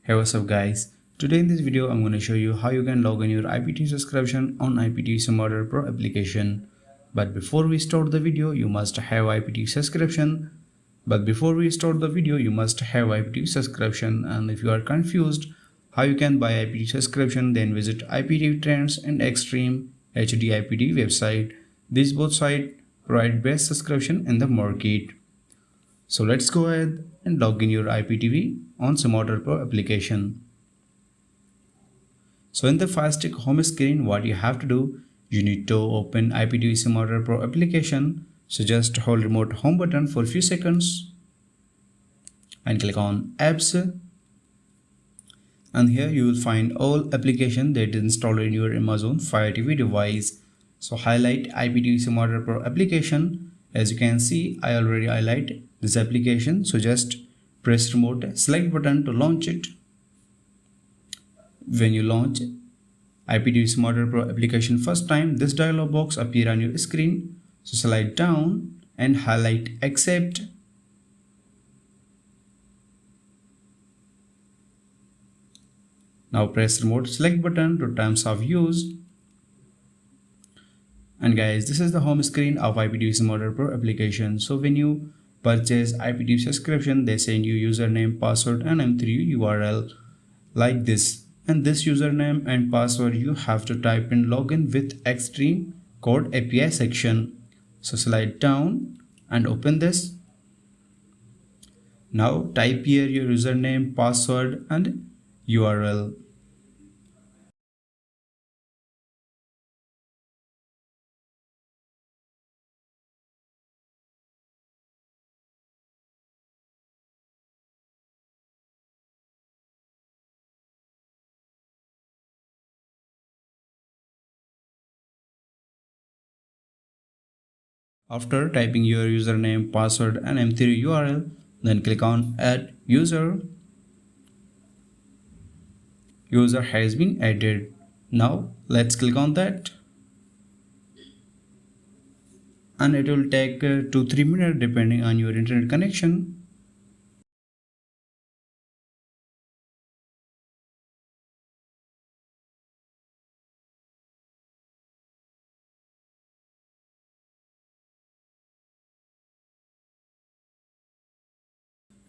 Hey, what's up guys? Today in this video I'm going to show you how you can log in your IPTV subscription on IPTV Simulator Pro application. But before we start the video you must have IPTV subscription. And if you are confused how you can buy IPTV subscription, then visit IPTV Trends and Extreme HD IPTV website. These both sites provide best subscription in the market. So let's go ahead and log in your IPTV on Simulator Pro application. So in the Firestick home screen, what you have to do, you need to open IPTV Simulator Pro application. So just hold remote home button for a few seconds and click on apps. And here you will find all application that is installed in your Amazon Fire TV device. So highlight IPTV Simulator Pro application. As you can see, I already highlight this application. So just press remote select button to launch it. When you launch IPTV Simulator Pro application first time, this dialog box appear on your screen. So slide down and highlight accept. Now press remote select button to terms of use. And guys, this is the home screen of IPTV Simulator Pro application. So when you purchase IPTV subscription, they send you username, password and M3 URL like this. And this username and password you have to type in login with Extreme Code API section. So slide down and open this. Now type here your username, password and URL. After typing your username, password and M3 URL, then click on add user. User has been added. Now let's click on that. And it will take 2-3 minutes depending on your internet connection.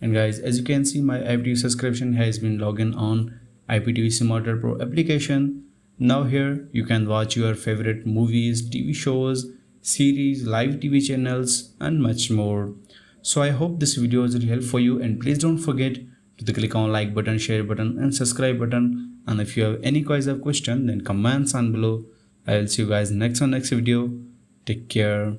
And guys, as you can see, my IPTV subscription has been logged in on IPTV Simulator Pro application. Now here you can watch your favorite movies, TV shows, series, live TV channels and much more. So I hope this video was really helpful for you, and please don't forget to click on like button, share button and subscribe button. And if you have any question then comments on below. I will see you guys next video. Take care.